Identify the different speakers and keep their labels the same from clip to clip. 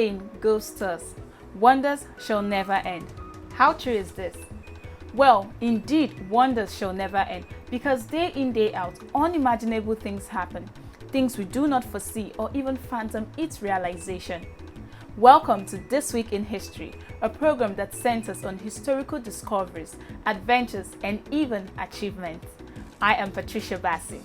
Speaker 1: saying goes thus: wonders shall never end. How true is this? Well, indeed, wonders shall never end, because day in, day out, unimaginable things happen, things we do not foresee or even fathom its realization. Welcome to This Week in History, a program that centers on historical discoveries, adventures, and even achievements. I am Patricia Bassi.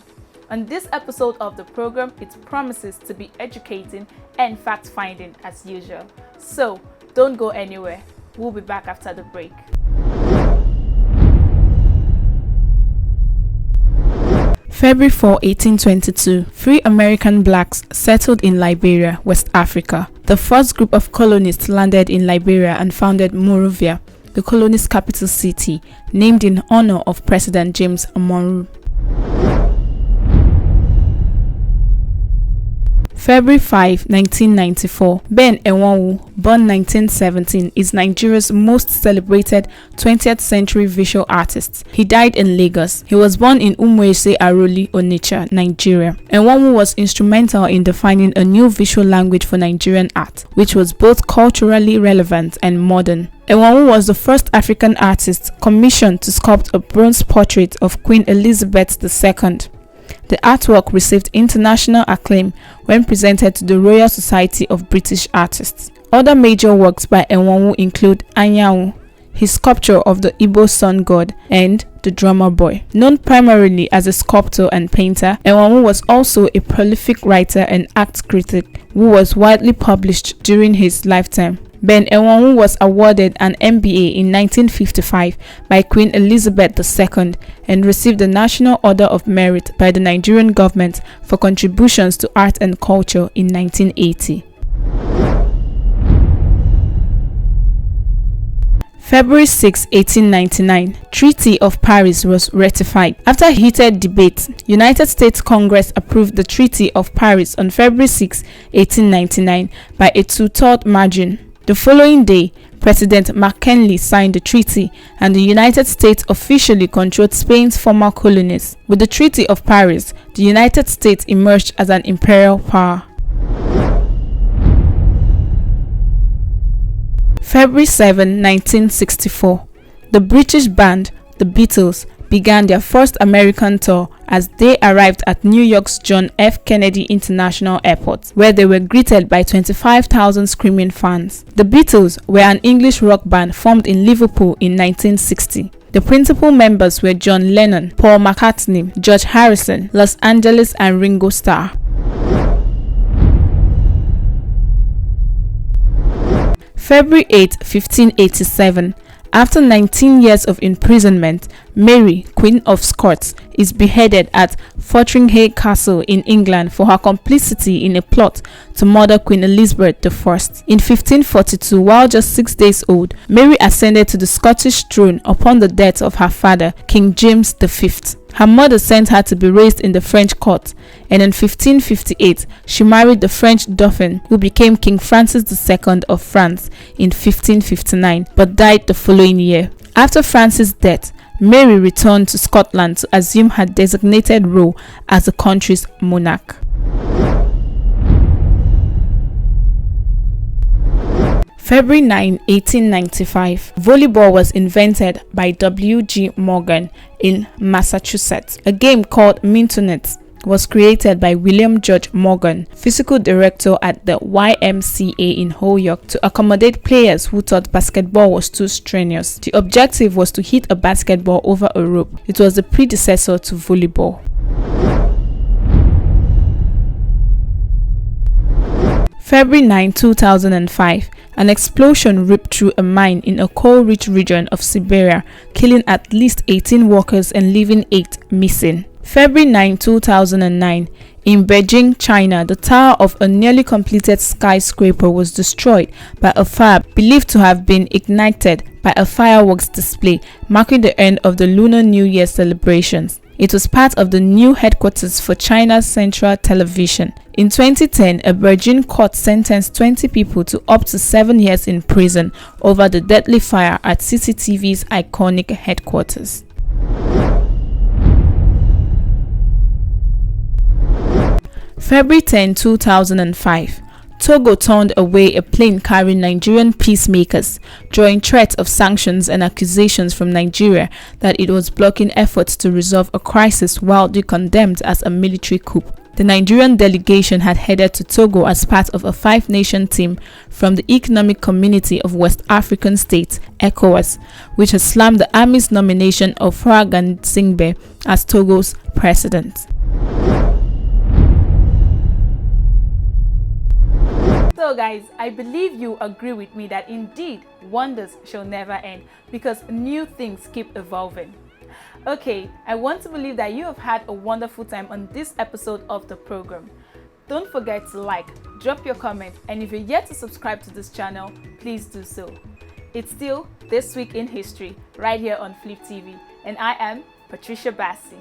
Speaker 1: On this episode of the program, it promises to be educating and fact-finding as usual. So, don't go anywhere. We'll be back after the break. February 4, 1822, three American blacks settled in Liberia, West Africa. The first group of colonists landed in Liberia and founded Monrovia, the colony's capital city, named in honor of President James Monroe. February 5, 1994, Ben Enwonwu, born 1917, is Nigeria's most celebrated 20th century visual artist. He died in Lagos. He was born in Umueze Aroli, Onitsha, Nigeria. Enwonwu was instrumental in defining a new visual language for Nigerian art, which was both culturally relevant and modern. Enwonwu was the first African artist commissioned to sculpt a bronze portrait of Queen Elizabeth II. The artwork received international acclaim when presented to the Royal Society of British Artists. Other major works by Enwonwu include Anyanwu, his sculpture of the Igbo sun god, and The Drummer Boy. Known primarily as a sculptor and painter, Enwonwu was also a prolific writer and art critic who was widely published during his lifetime. Ben Enwonwu was awarded an MBA in 1955 by Queen Elizabeth II and received the National Order of Merit by the Nigerian government for contributions to art and culture in 1980. February 6, 1899, Treaty of Paris was ratified. After heated debate, United States Congress approved the Treaty of Paris on February 6, 1899 by a two-thirds margin. The following day, President McKinley signed the treaty, and the United States officially controlled Spain's former colonies. With the Treaty of Paris, the United States emerged as an imperial power. February 7, 1964, the British band, the Beatles, began their first American tour as they arrived at New York's John F. Kennedy International Airport, where they were greeted by 25,000 screaming fans. The Beatles were an English rock band formed in Liverpool in 1960. The principal members were John Lennon, Paul McCartney, George Harrison, Los Angeles, and Ringo Starr. February 8, 1587. After 19 years of imprisonment, Mary, Queen of Scots, is beheaded at Fotheringhay Castle in England for her complicity in a plot to murder Queen Elizabeth I. In 1542, while just 6 days old, Mary ascended to the Scottish throne upon the death of her father, King James V. Her mother sent her to be raised in the French court, and in 1558, she married the French Dauphin, who became King Francis II of France in 1559, but died the following year. After Francis' death, Mary returned to Scotland to assume her designated role as the country's monarch. February 9, 1895, volleyball was invented by W.G. Morgan in Massachusetts. A game called Mintonette was created by William George Morgan, physical director at the YMCA in Holyoke, to accommodate players who thought basketball was too strenuous. The objective was to hit a basketball over a rope. It was the predecessor to volleyball. February 9, 2005, an explosion ripped through a mine in a coal-rich region of Siberia, killing at least 18 workers and leaving 8 missing. February 9, 2009, in Beijing, China, the tower of a nearly completed skyscraper was destroyed by a fire believed to have been ignited by a fireworks display, marking the end of the Lunar New Year celebrations. It was part of the new headquarters for China's Central Television. In 2010, a Beijing court sentenced 20 people to up to 7 years in prison over the deadly fire at CCTV's iconic headquarters. February 10, 2005. Togo turned away a plane carrying Nigerian peacemakers, drawing threats of sanctions and accusations from Nigeria that it was blocking efforts to resolve a crisis wildly condemned as a military coup. The Nigerian delegation had headed to Togo as part of a 5-nation team from the Economic Community of West African States, ECOWAS, which has slammed the army's nomination of Faure Singbe as Togo's president. So guys, I believe you agree with me that indeed wonders shall never end because new things keep evolving. Okay, I want to believe that you have had a wonderful time on this episode of the program. Don't forget to like, drop your comment, and if you're yet to subscribe to this channel, please do so. It's still This Week in History right here on Flip TV, and I am Patricia Bassi.